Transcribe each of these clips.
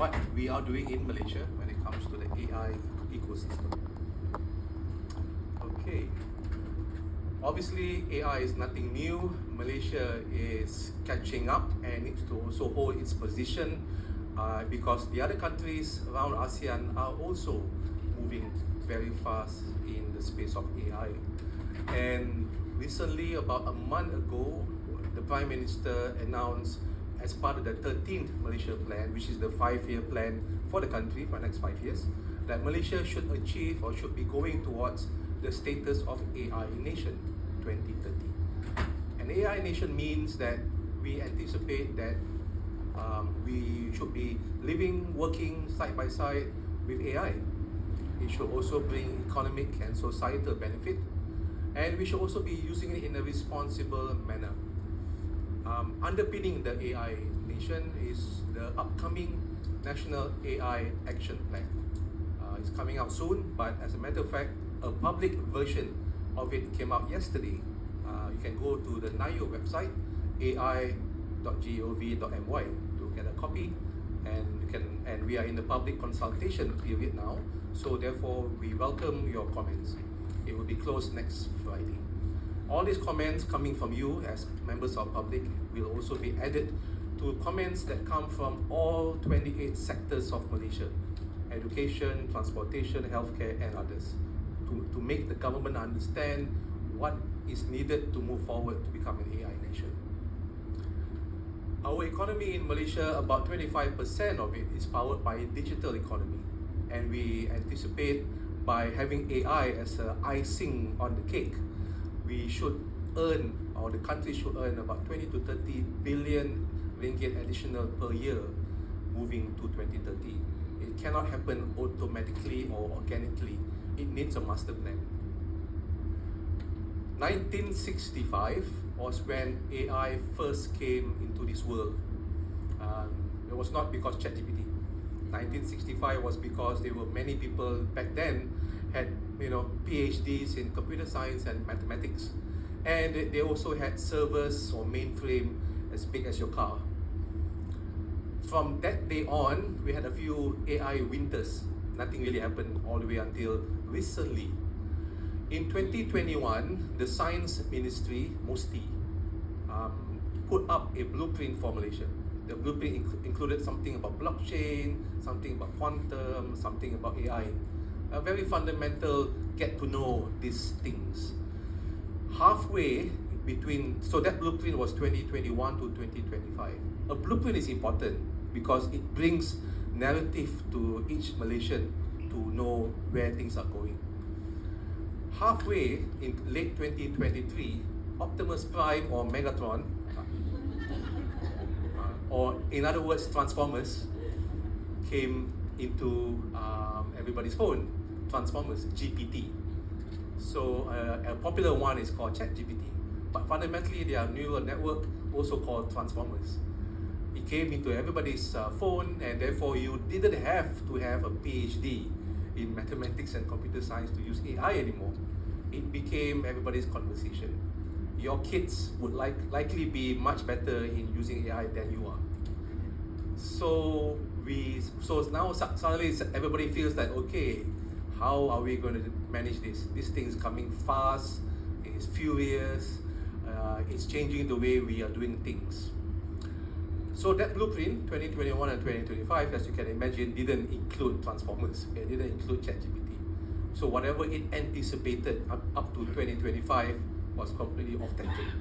what we are doing in Malaysia when it comes to the AI ecosystem. Okay. Obviously, AI is nothing new. Malaysia is catching up and needs to also hold its position because the other countries around ASEAN are also moving very fast in the space of AI. And recently, about a month ago, the Prime Minister announced as part of the 13th Malaysia Plan, which is the 5-year plan for the country for the next 5 years, that Malaysia should achieve or should be going towards the status of AI nation 2030. An AI nation means that we anticipate that we should be living, working side by side with AI. It should also bring economic and societal benefit, and we should also be using it in a responsible manner. Underpinning the AI nation is the upcoming National AI Action Plan. It's coming out soon, but as a matter of fact, a public version of it came out yesterday. You can go to the NIO website, ai.gov.my, to get a copy, and we are in the public consultation period now, so therefore we welcome your comments. It will be closed next Friday. All these comments coming from you as members of public will also be added to comments that come from all 28 sectors of Malaysia: education, transportation, healthcare, and others, to make the government understand what is needed to move forward to become an AI nation. Our economy in Malaysia, about 25% of it is powered by digital economy, and we anticipate by having AI as an icing on the cake, we should earn, or the country should earn, about 20 to 30 billion ringgit additional per year moving to 2030. It cannot happen automatically or organically. It needs a master plan. 1965 was when AI first came into this world. It was not because ChatGPT. 1965 was because there were many people back then had PhDs in computer science and mathematics, and they also had servers or mainframe as big as your car. From that day on, we had a few AI winters. Nothing really happened all the way until recently. In 2021, the Science Ministry, MOSTI, put up a blueprint for Malaysia. The blueprint included something about blockchain, something about quantum, something about AI. A very fundamental get to know these things. Halfway between, so that blueprint was 2021 to 2025. A blueprint is important because it brings narrative to each Malaysian to know where things are going. Halfway in late 2023, Optimus Prime or Megatron, or in other words, Transformers, came into everybody's phone. Transformers, GPT. So a popular one is called ChatGPT, but fundamentally they are neural network, also called Transformers. It came into everybody's phone, and therefore you didn't have to have a PhD in mathematics and computer science to use AI anymore. It became everybody's conversation. Your kids would likely be much better in using AI than you are. So now suddenly everybody feels like, okay, how are we going to manage this? This thing is coming fast, it's furious, it's changing the way we are doing things. So that blueprint, 2021 and 2025, as you can imagine, didn't include Transformers. It didn't include ChatGPT. So whatever it anticipated up to 2025 was completely off tangent.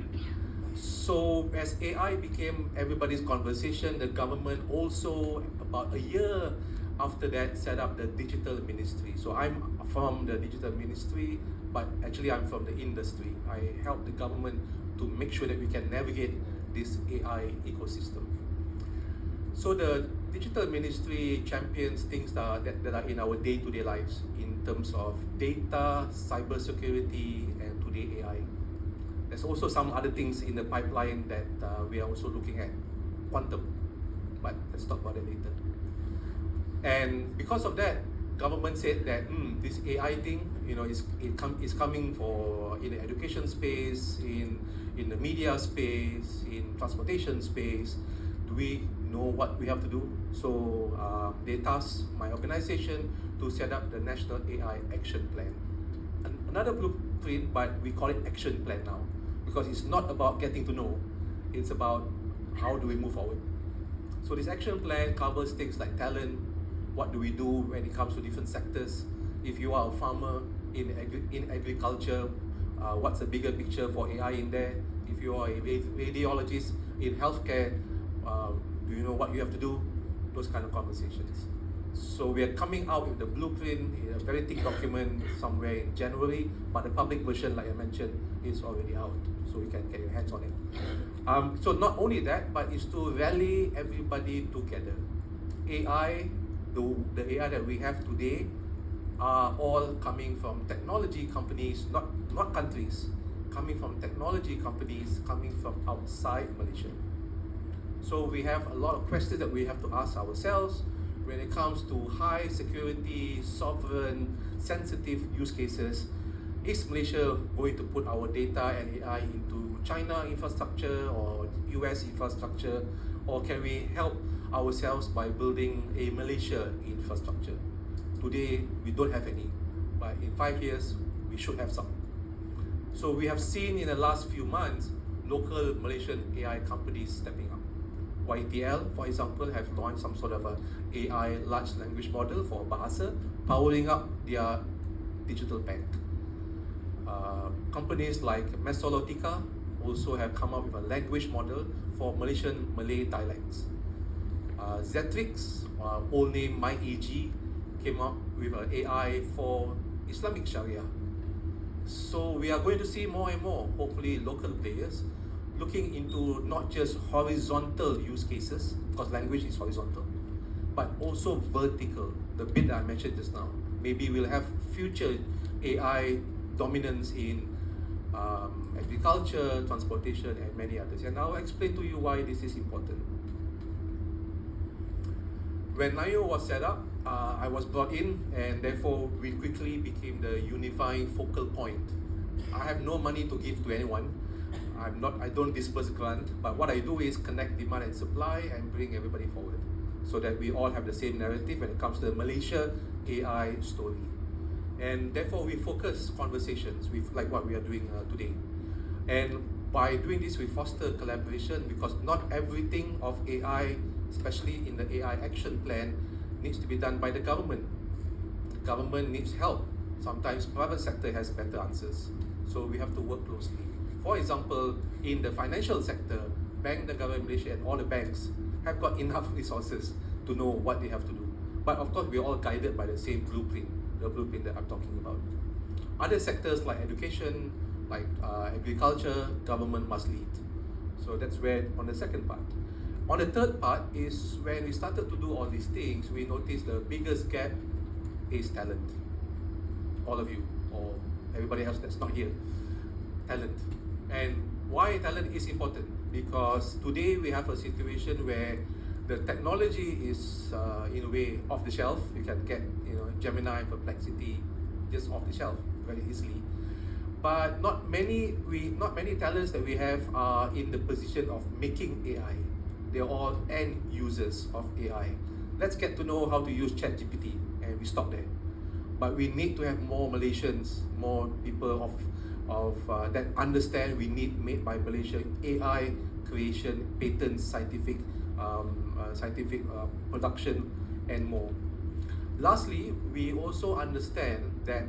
So as AI became everybody's conversation, the government also, about a year after that, set up the Digital Ministry. So I'm from the Digital Ministry, but actually I'm from the industry. I help the government to make sure that we can navigate this AI ecosystem. So the Digital Ministry champions things that are in our day-to-day lives in terms of data, cybersecurity, and today AI. There's also some other things in the pipeline that we are also looking at, quantum, but let's talk about it later. And because of that, government said that this AI thing, is coming for in the education space, in the media space, in transportation space. We know what we have to do. So they tasked my organization to set up the National AI Action Plan. Another blueprint, but we call it action plan now, because it's not about getting to know, it's about how do we move forward. So this action plan covers things like talent, what do we do when it comes to different sectors. If you are a farmer in agriculture, what's the bigger picture for AI in there? If you are a radiologist in healthcare, do you know what you have to do? Those kind of conversations. So we are coming out with the blueprint in a very thick document somewhere in January, but the public version, like I mentioned, is already out, so you can get your hands on it. So not only that, but it's to rally everybody together. AI, the AI that we have today, are all coming from technology companies, not countries, coming from technology companies, coming from outside Malaysia. So we have a lot of questions that we have to ask ourselves when it comes to high security, sovereign, sensitive use cases. Is Malaysia going to put our data and AI into China infrastructure or US infrastructure, or can we help ourselves by building a Malaysia infrastructure? Today we don't have any, but in 5 years we should have some. So we have seen in the last few months local Malaysian AI companies stepping up. YTL, for example, have launched some sort of a AI large language model for Bahasa, powering up their digital bank. Companies like Mesolotika also have come up with a language model for Malaysian Malay dialects. Zetrix, old name MyAG, came up with an AI for Islamic Sharia. So we are going to see more and more, hopefully, local players looking into not just horizontal use cases, because language is horizontal, but also vertical, the bit that I mentioned just now. Maybe we'll have future AI dominance in agriculture, transportation, and many others. And I'll explain to you why this is important. When NIO was set up, I was brought in, and therefore we quickly became the unifying focal point. I have no money to give to anyone. I don't disperse grant, but what I do is connect demand and supply and bring everybody forward, so that we all have the same narrative when it comes to the Malaysia AI story. And therefore we focus conversations with like what we are doing today. And by doing this, we foster collaboration, because not everything of AI, especially in the AI action plan, needs to be done by the government. The government needs help. Sometimes private sector has better answers. So we have to work closely. For example, in the financial sector, Bank Negara Malaysia and all the banks have got enough resources to know what they have to do. But of course, we're all guided by the same blueprint, the blueprint that I'm talking about. Other sectors like education, like agriculture, government must lead. So that's where, on the second part. On the third part is when we started to do all these things, we noticed the biggest gap is talent. All of you, or everybody else that's not here. Talent. And why talent is important? Because today we have a situation where the technology is in a way off the shelf. You can get Gemini, Perplexity just off the shelf very easily. But not many talents that we have are in the position of making AI. They're all end users of AI. Let's get to know how to use ChatGPT, and we stop there. But we need to have more Malaysians, more people that understand we need made by Malaysia AI creation, patents, scientific production, and more. Lastly, we also understand that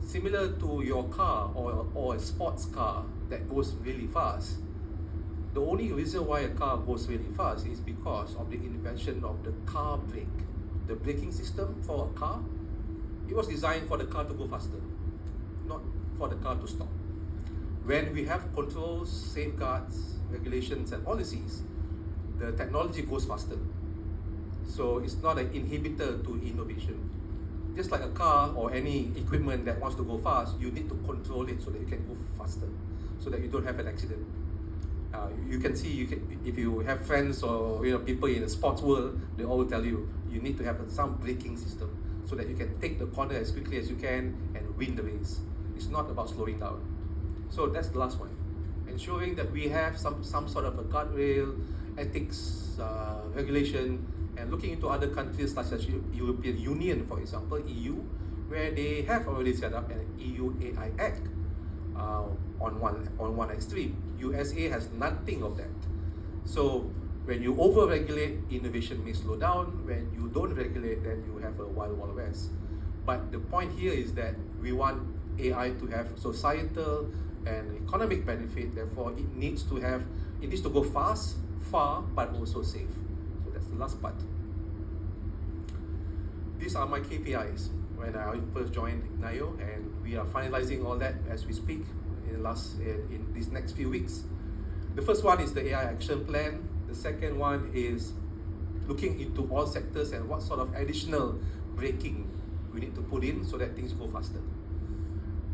similar to your car or a sports car that goes really fast, the only reason why a car goes really fast is because of the invention of the car brake. The braking system for a car, it was designed for the car to go faster, not for the car to stop. When we have controls, safeguards, regulations, and policies, the technology goes faster. So it's not an inhibitor to innovation. Just like a car or any equipment that wants to go fast, you need to control it so that you can go faster, so that you don't have an accident. You can see, if you have friends or people in the sports world, they all tell you need to have some braking system so that you can take the corner as quickly as you can and win the race. It's not about slowing down. So that's the last one. Ensuring that we have some sort of a guardrail ethics, regulation, and looking into other countries such as European Union, for example, EU, where they have already set up an EU AI Act on one extreme. USA has nothing of that. So when you over-regulate, innovation may slow down. When you don't regulate, then you have a wild west. But the point here is that we want AI to have societal and economic benefit. Therefore, it needs to go fast, far, but also safe. So that's the last part. These are my KPIs when I first joined Ignaio, and we are finalizing all that as we speak in these next few weeks. The first one is the AI action plan. The second one is looking into all sectors and what sort of additional braking we need to put in so that things go faster.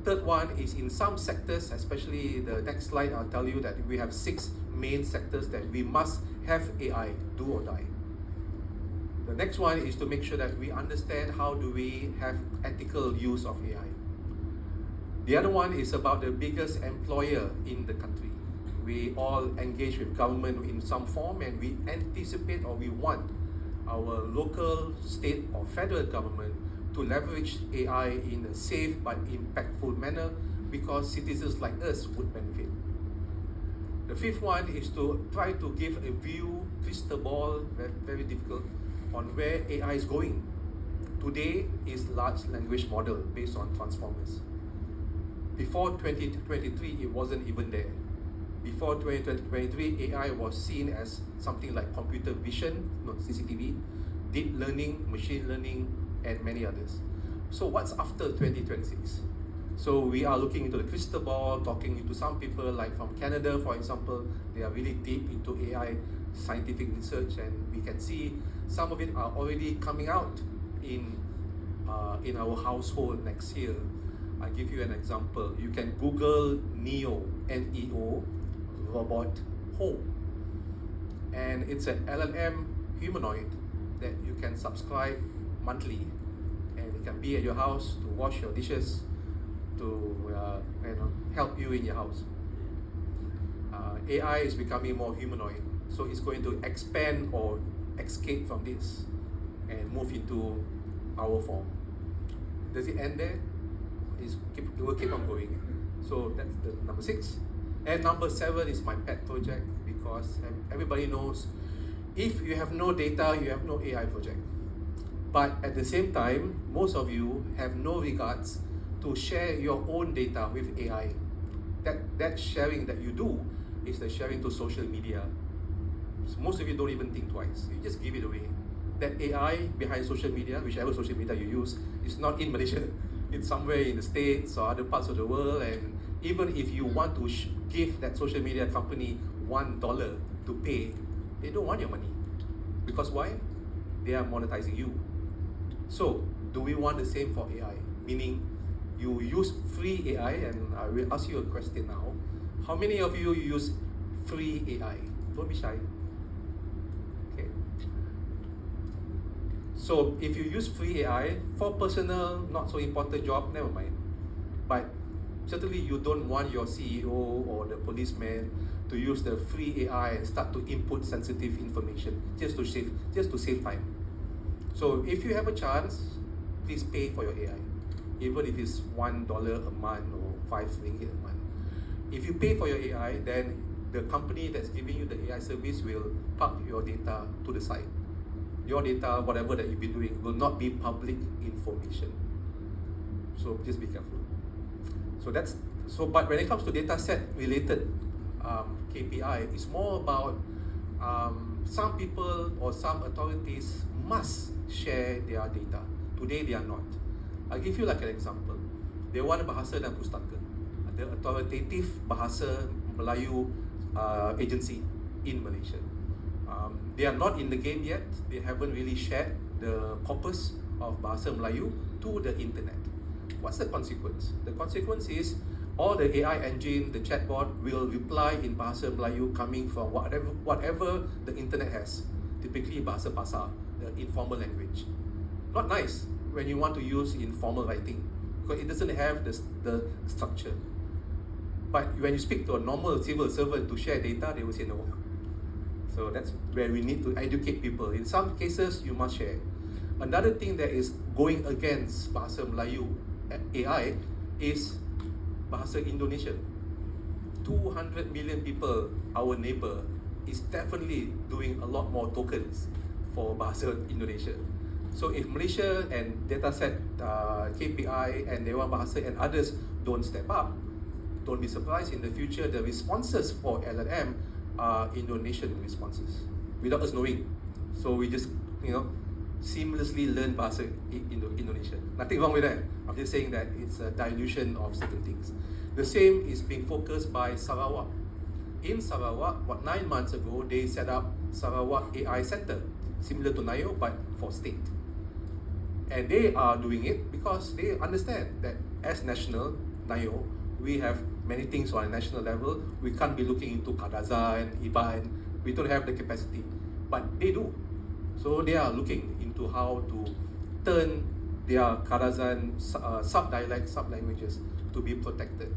Third one is in some sectors, especially the next slide, I'll tell you that we have 6 main sectors that we must have AI, do or die. The next one is to make sure that we understand how do we have ethical use of AI. The other one is about the biggest employer in the country. We all engage with government in some form, and we anticipate or we want our local, state or federal government to leverage AI in a safe but impactful manner because citizens like us would benefit. The fifth one is to try to give a view, crystal ball, very difficult, on where AI is going. Today is large language model based on transformers. Before 2023, it wasn't even there. Before 2023, AI was seen as something like computer vision, CCTV, deep learning, machine learning, and many others. So what's after 2026? So we are looking into the crystal ball, talking to some people like from Canada, for example. They are really deep into AI scientific research, and we can see some of it are already coming out in our household next year. I'll give you an example. You can Google Neo, N-E-O, robot home. And it's an LLM humanoid that you can subscribe monthly. And it can be at your house to wash your dishes, to help you in your house. AI is becoming more humanoid. So it's going to expand or escape from this and move into our form. Does it end there? It will keep on going. So that's the number 6. And number 7 is my pet project, because everybody knows if you have no data, you have no AI project. But at the same time, most of you have no regards to share your own data with AI. That sharing that you do is the sharing to social media. So most of you don't even think twice. You just give it away. That AI behind social media, whichever social media you use, is not in Malaysia. It's somewhere in the States or other parts of the world. And even if you want to give that social media company $1 to pay, they don't want your money. Because why? They are monetizing you. So, do we want the same for AI? Meaning, you use free AI, and I will ask you a question now. How many of you use free AI? Don't be shy. Okay. So, if you use free AI for personal, not so important job, never mind. But certainly you don't want your CEO or the policeman to use the free AI and start to input sensitive information just to save time. So if you have a chance, please pay for your AI, even if it's $1 a month or 5 ringgit a month. If you pay for your AI, then the company that's giving you the AI service will park your data to the side. Your data, whatever that you've been doing, will not be public information. So just be careful. But when it comes to data set related KPI, it's more about some people or some authorities must share their data. Today they are not. I'll give you like an example. Dewan Bahasa dan Pustaka, the authoritative Bahasa Melayu agency in Malaysia. They are not in the game yet. They haven't really shared the corpus of Bahasa Melayu to the internet. What's the consequence? The consequence is all the AI engine, the chatbot will reply in Bahasa Melayu coming from whatever the internet has. Typically Bahasa Pasar, the informal language. Not nice when you want to use informal writing, because it doesn't have the structure. But when you speak to a normal civil servant to share data, they will say no. So that's where we need to educate people. In some cases, you must share. Another thing that is going against Bahasa Melayu AI is Bahasa Indonesian. 200 million people, our neighbor, is definitely doing a lot more tokens for Bahasa Indonesia. So if Malaysia and Dataset, KPI and Dewan Bahasa and others don't step up, don't be surprised in the future the responses for LLM are Indonesian responses without us knowing. So we just, seamlessly learn Bahasa Indonesia. Nothing wrong with that. I'm just saying that it's a dilution of certain things. The same is being focused by Sarawak. In Sarawak, 9 months ago, they set up Sarawak AI Center, similar to NIO, but for state. And they are doing it because they understand that as national, NIO, we have many things on a national level. We can't be looking into Kadazan, IBAN. We don't have the capacity. But they do. So they are looking into how to turn their Kadazan sub-dialect, sub-languages to be protected.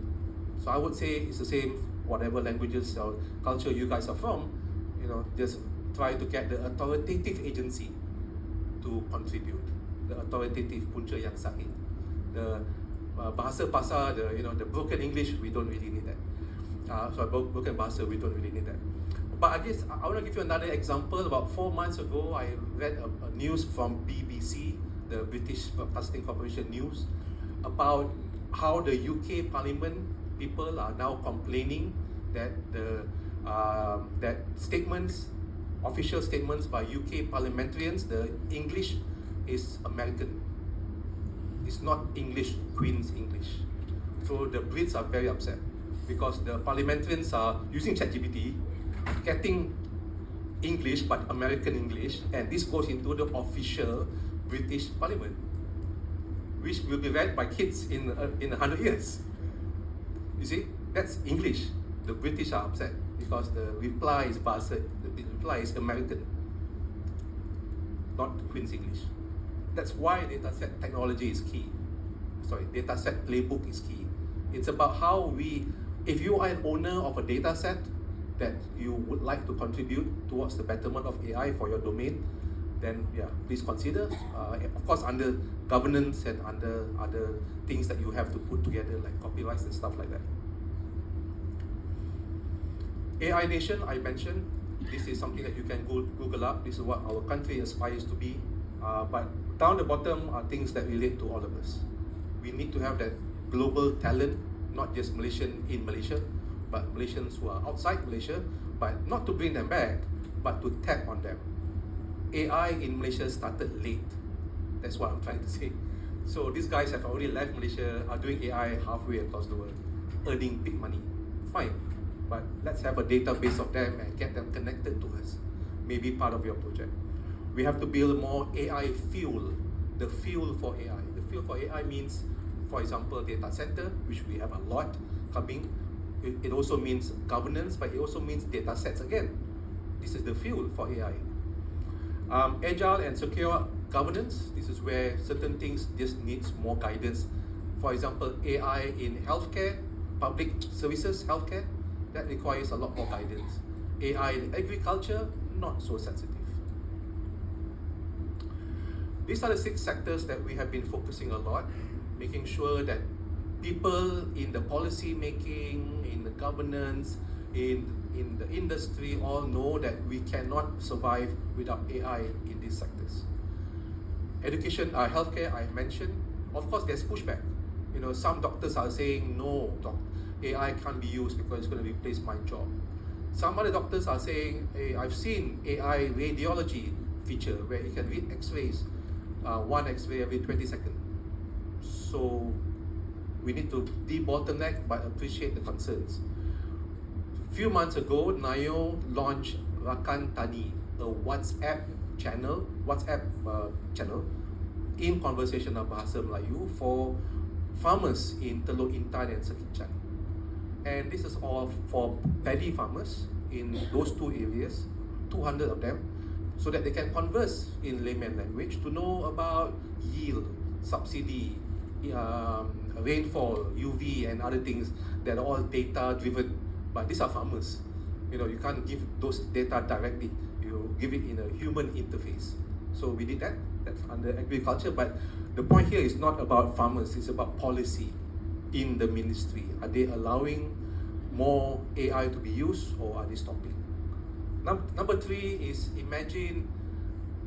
So I would say it's the same, whatever languages or culture you guys are from, just try to get the authoritative agency to contribute. The authoritative punca yang sahih. The bahasa pasar, the broken English, we don't really need that. Broken bahasa, we don't really need that. But I guess I want to give you another example. About 4 months ago, I read a news from BBC, the British Broadcasting Corporation News, about how the UK Parliament people are now complaining that that statements, official statements by UK parliamentarians, the English is American. It's not English, Queen's English. So the Brits are very upset because the parliamentarians are using ChatGPT, getting English but American English, and this goes into the official British Parliament, which will be read by kids in 100 years. You see, that's English. The British are upset because the reply is American, not Queen's English. That's why dataset technology is key. Dataset playbook is key. It's about how if you are an owner of a dataset that you would like to contribute towards the betterment of AI for your domain, then please consider, of course under governance and under other things that you have to put together like copyrights and stuff like that. AI Nation, I mentioned, this is something that you can Google up. This is what our country aspires to be. But down the bottom are things that relate to all of us. We need to have that global talent, not just Malaysian in Malaysia, but Malaysians who are outside Malaysia, but not to bring them back, but to tap on them. AI in Malaysia started late. That's what I'm trying to say. So these guys have already left Malaysia, are doing AI halfway across the world, earning big money. Fine, but let's have a database of them and get them connected to us. Maybe part of your project. We have to build more AI fuel, the fuel for AI. The fuel for AI means, for example, data center, which we have a lot coming. It also means governance, but it also means data sets again. This is the fuel for AI. Agile and secure governance, this is where certain things just needs more guidance. For example, AI in healthcare, public services, healthcare, that requires a lot more guidance. AI in agriculture, not so sensitive. These are the 6 sectors that we have been focusing a lot, making sure that people in the policy making, in the governance, in the industry all know that we cannot survive without AI in these sectors. Education, healthcare, I mentioned. Of course, there's pushback. Some doctors are saying, no, AI can't be used because it's going to replace my job. Some other doctors are saying, hey, I've seen AI radiology feature where it can read X-rays, 1 X-ray every 20 seconds. So we need to de-bottleneck but appreciate the concerns. A few months ago, NIO launched Rakan Tani, a WhatsApp channel in conversational Bahasa Melayu for farmers in Teluk Intan and Sekichan. And this is all for paddy farmers in those 2 areas, 200 of them, so that they can converse in layman language to know about yield, subsidy, rainfall, UV and other things that are all data driven. But these are farmers. You can't give those data directly. You give it in a human interface. So we did that. That's under agriculture. But the point here is not about farmers. It's about policy in the ministry. Are they allowing more AI to be used, or are they stopping? Number 3 is, imagine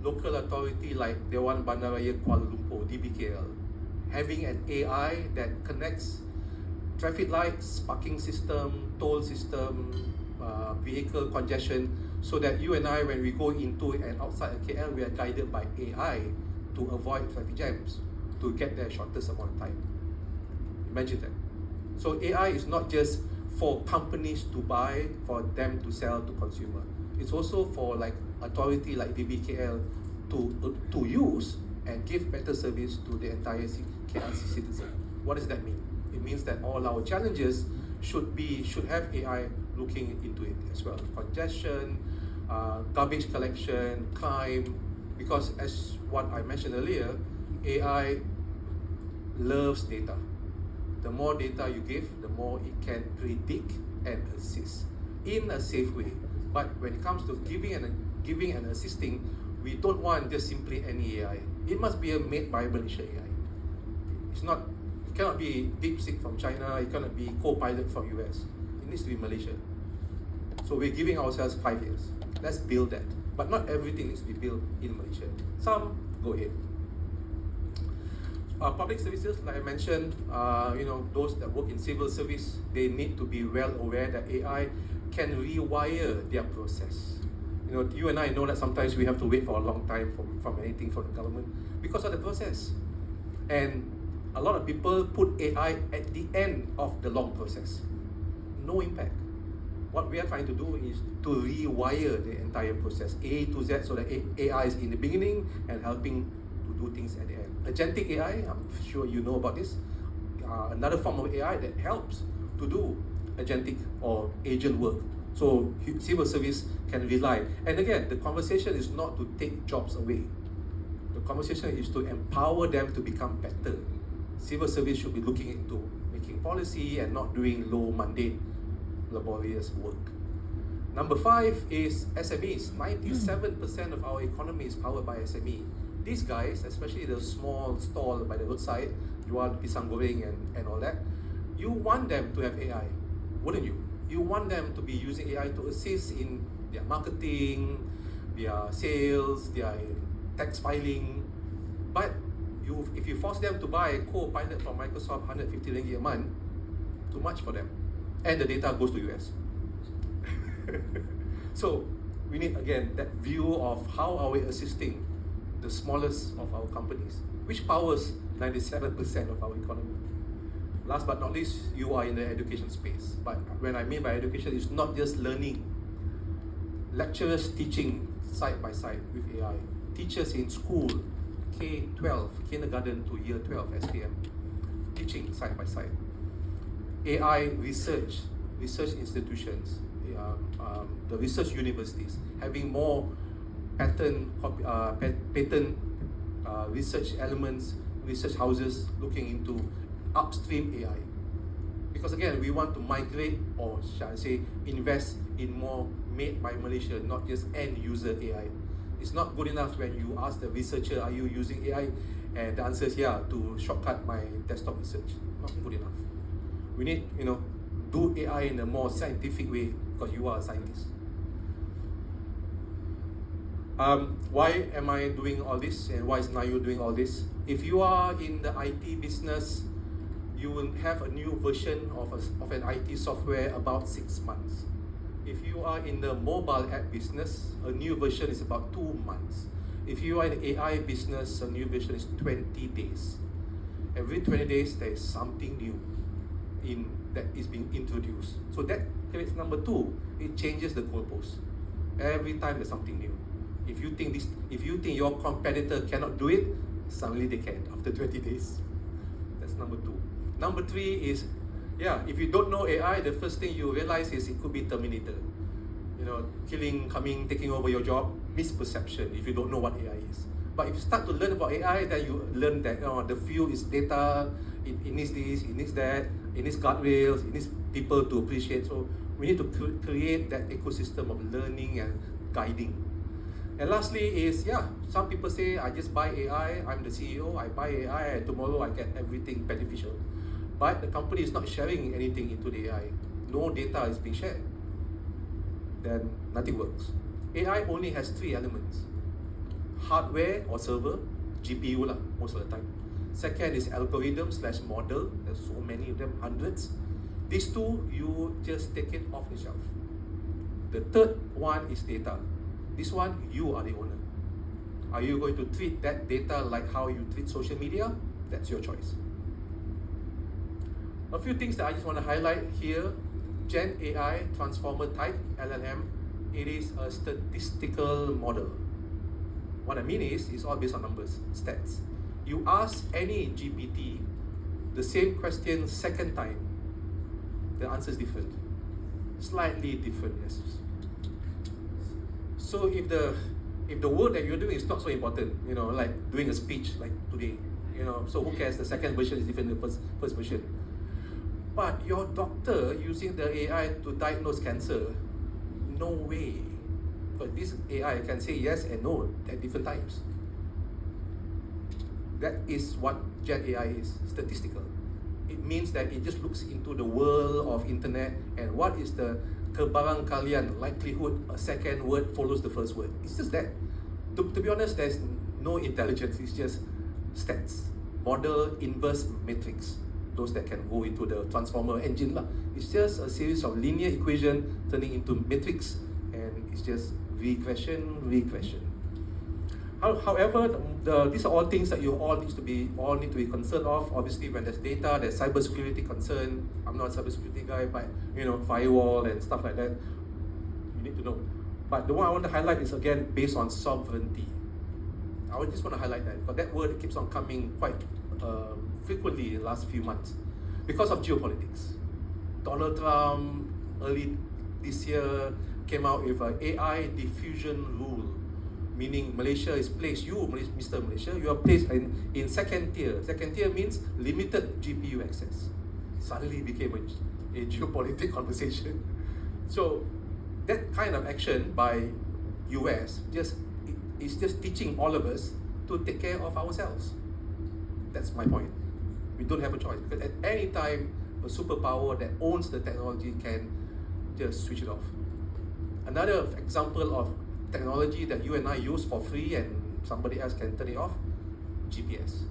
local authority like Dewan Bandaraya Kuala Lumpur, DBKL, having an AI that connects traffic lights, parking system, toll system, vehicle congestion, so that you and I, when we go into and outside of KL, we are guided by AI to avoid traffic jams, to get there shortest amount of time. Imagine that. So AI is not just for companies to buy, for them to sell to consumer. It's also for like authority like DBKL to use and give better service to the entire KLC citizen. What does that mean? It means that all our challenges should have AI looking into it as well. Congestion, garbage collection, crime, because as what I mentioned earlier, AI loves data. The more data you give, the more it can predict and assist in a safe way. But when it comes to giving and assisting, we don't want just simply any AI. It must be a made by Malaysia AI. It cannot be DeepSeek from China, it cannot be Copilot from US. It needs to be Malaysia. So we're giving ourselves 5 years. Let's build that. But not everything needs to be built in Malaysia. Some, go ahead. Public services, like I mentioned, those that work in civil service, they need to be well aware that AI can rewire their process. You and I know that sometimes we have to wait for a long time from anything from the government because of the process. And a lot of people put AI at the end of the long process. No impact. What we are trying to do is to rewire the entire process, A to Z, so that AI is in the beginning and helping to do things at the end. Agentic AI, I'm sure you know about this, another form of AI that helps to do agentic or agent work. So civil service can rely. And again, the conversation is not to take jobs away. The conversation is to empower them to become better. Civil service should be looking into making policy and not doing low, mundane, laborious work. Number 5 is SMEs. 97% of our economy is powered by SME. These guys, especially the small stall by the roadside, jual pisang goreng and all that, you want them to have AI, wouldn't you? You want them to be using AI to assist in their marketing, their sales, their tax filing. But if you force them to buy Copilot from Microsoft, 150 ringgit a month, too much for them. And the data goes to US. So we need, again, that view of how are we assisting the smallest of our companies, which powers 97% of our economy. Last but not least, you are in the education space. But when I mean by education, it's not just learning. Lecturers teaching side by side with AI. Teachers in school, K-12, kindergarten to year 12, SPM, teaching side by side. AI research institutions, the research universities, having more patent research elements, research houses looking into upstream AI. Because again, we want to migrate, or shall I say, invest in more made by Malaysia, not just end user AI. It's not good enough when you ask the researcher, are you using AI? And the answer is yeah, to shortcut my desktop research. Not good enough. We need, do AI in a more scientific way, because you are a scientist. Why am I doing all this, and why is Nayu doing all this? If you are in the IT business, you will have a new version of an IT software about 6 months. If you are in the mobile app business, a new version is about 2 months. If you are in the AI business, a new version is 20 days. Every 20 days, there is something new that is being introduced. So that creates number 2. It changes the goalpost. Every time there's something new. If you think your competitor cannot do it, suddenly they can after 20 days. That's number 2. Number 3 is, if you don't know AI, the first thing you realize is it could be Terminator. Killing, coming, taking over your job, misperception if you don't know what AI is. But if you start to learn about AI, then you learn that the field is data, it needs this, it needs that, it needs guardrails, it needs people to appreciate. So We need to create that ecosystem of learning and guiding. And lastly is, some people say, I just buy AI, I'm the CEO, I buy AI, and tomorrow I get everything beneficial. But the company is not sharing anything into the AI. No data is being shared. Then nothing works. AI only has 3 elements. Hardware or server, GPU lah, most of the time. Second is algorithm/model. There's so many of them, hundreds. These 2, you just take it off the shelf. The third one is data. This one, you are the owner. Are you going to treat that data like how you treat social media? That's your choice. A few things that I just want to highlight here. Gen AI, transformer type, LLM, it is a statistical model. What I mean is, it's all based on numbers, stats. You ask any GPT the same question second time, the answer is different. Slightly different, yes. So if the work that you're doing is not so important, like doing a speech like today, so who cares? The second version is different than the first version. But your doctor using the AI to diagnose cancer, no way. But this AI can say yes and no at different times. That is what Gen AI is, statistical. It means that it just looks into the world of internet and what is the kebarangkalian likelihood a second word follows the first word. It's just that. To be honest, there's no intelligence, it's just stats. Model, inverse, matrix. Those that can go into the transformer engine lah. It's just a series of linear equation turning into matrix, and it's just regression. However, these are all things that you all need to be concerned of. Obviously, when there's data, there's cybersecurity concern. I'm not a cybersecurity guy, but firewall and stuff like that, you need to know. But the one I want to highlight is again based on sovereignty. I just want to highlight that, but that word keeps on coming quite frequently in the last few months because of geopolitics. Donald Trump early this year came out with an AI diffusion rule, meaning Malaysia is placed, Mr. Malaysia, you are placed in second tier. Second tier means limited GPU access. Suddenly became a geopolitical conversation. So that kind of action by US is just teaching all of us to take care of ourselves. That's my point. We don't have a choice, because at any time a superpower that owns the technology can just switch it off. Another example of technology that you and I use for free and somebody else can turn it off, GPS.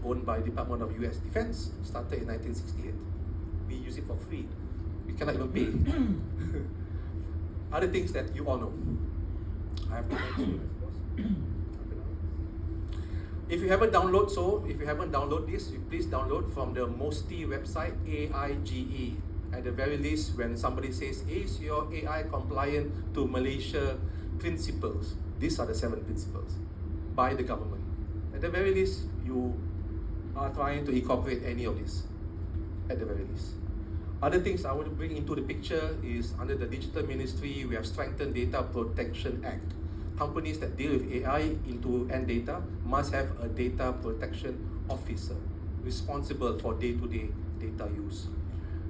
Owned by Department of US Defense, started in 1968. We use it for free. We cannot even pay. Other things that you all know. I have to mention, I suppose. If you haven't downloaded this, please download from the MOSTI website, AIGE. At the very least, when somebody says, is your AI compliant to Malaysia principles? These are the 7 principles by the government. At the very least, you are trying to incorporate any of this, at the very least. Other things I want to bring into the picture is under the Digital Ministry, we have strengthened Data Protection Act. Companies that deal with AI end data must have a data protection officer responsible for day-to-day data use.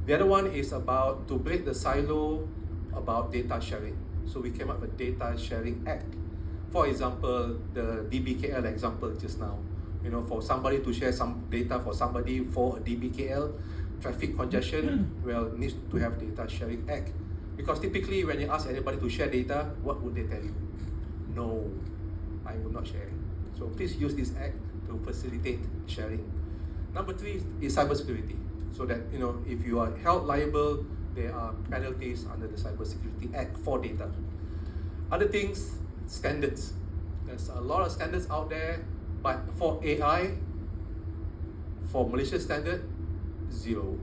The other one is about to break the silo about data sharing. So we came up with a Data Sharing Act. For example, the DBKL example just now. For somebody to share some data for somebody for a DBKL, traffic congestion, needs to have Data Sharing Act. Because typically when you ask anybody to share data, what would they tell you? No, I will not share. So please use this act to facilitate sharing. Number 3 is cybersecurity. So that if you are held liable, there are penalties under the Cybersecurity Act for data. Other things, standards. There's a lot of standards out there, but for AI, for Malaysia standard, 0.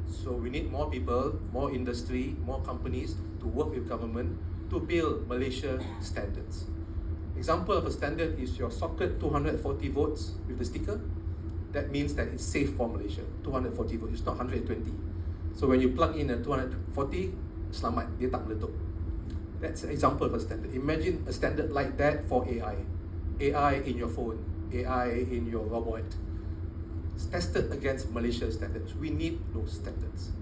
So we need more people, more industry, more companies to work with government to build Malaysia standards. Example of a standard is your socket 240 volts with the sticker. That means that it's safe for Malaysia. 240 volts, it's not 120. So when you plug in a 240, selamat, dia tak meletup. That's an example of a standard. Imagine a standard like that for AI. AI in your phone, AI in your robot. It's tested against Malaysia standards. We need those standards.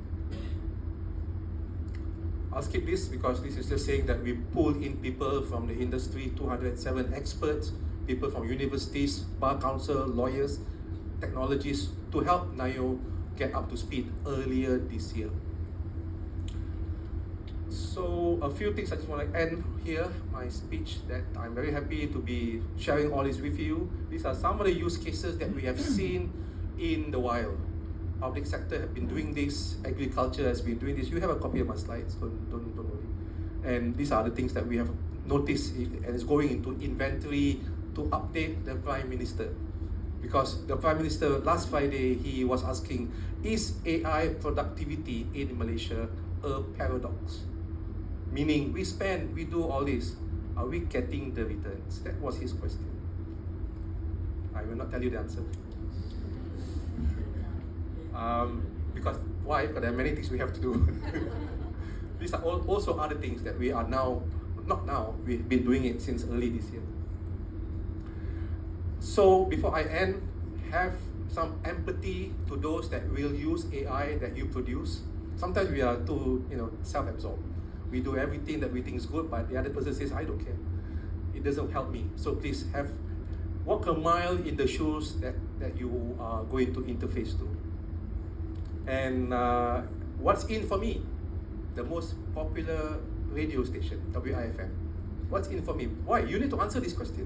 I'll skip this because this is just saying that we pull in people from the industry, 207 experts, people from universities, bar council, lawyers, technologists, to help NIO get up to speed earlier this year. So a few things I just want to end here, my speech, that I'm very happy to be sharing all this with you. These are some of the use cases that we have seen in the wild. Public sector have been doing this, agriculture has been doing this. You have a copy of my slides, don't worry. And these are the things that we have noticed, and it's going into inventory to update the Prime Minister. Because the Prime Minister last Friday, he was asking, is AI productivity in Malaysia a paradox? Meaning, we do all this, are we getting the returns? That was his question. I will not tell you the answer. Because why? Because there are many things we have to do. These are also other things that we are now, not now, we've been doing it since early this year. So before I end, have some empathy to those that will use AI that you produce. Sometimes we are too, self-absorbed. We do everything that we think is good, but the other person says, I don't care. It doesn't help me. So please walk a mile in the shoes that you are going to interface to. And what's in for me? The most popular radio station, WIFM. What's in for me? Why? You need to answer this question.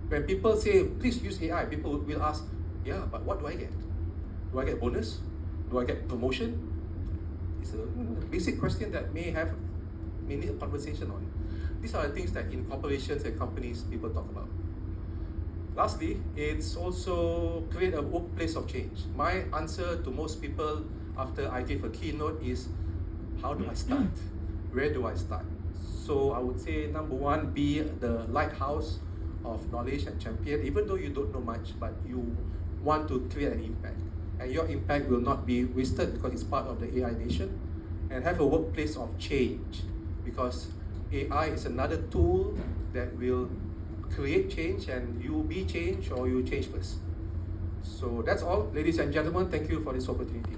When people say, please use AI, people will ask, yeah, but what do I get? Do I get bonus? Do I get promotion? It's a basic question that may need a conversation on. These are the things that in corporations and companies people talk about. Lastly, it's also create a workplace of change. My answer to most people after I give a keynote is, how do I start? Where do I start? So I would say, number one, be the lighthouse of knowledge and champion, even though you don't know much, but you want to create an impact. And your impact will not be wasted because it's part of the AI nation. And have a workplace of change, because AI is another tool that will create change, and you be change or you change first. So that's all, ladies and gentlemen. Thank you for this opportunity.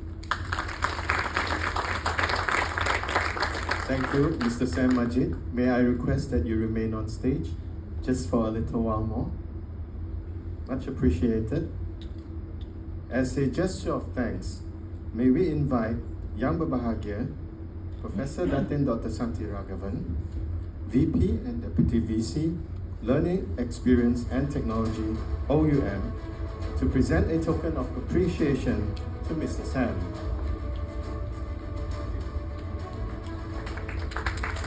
Thank you, Mr. Sam Majid. May I request that you remain on stage just for a little while more? Much appreciated. As a gesture of thanks, may we invite Yang Berbahagia, Professor Datin Dr. Santi Raghavan, VP and Deputy VC, Learning, Experience and Technology, OUM, to present a token of appreciation to Mr. Sam.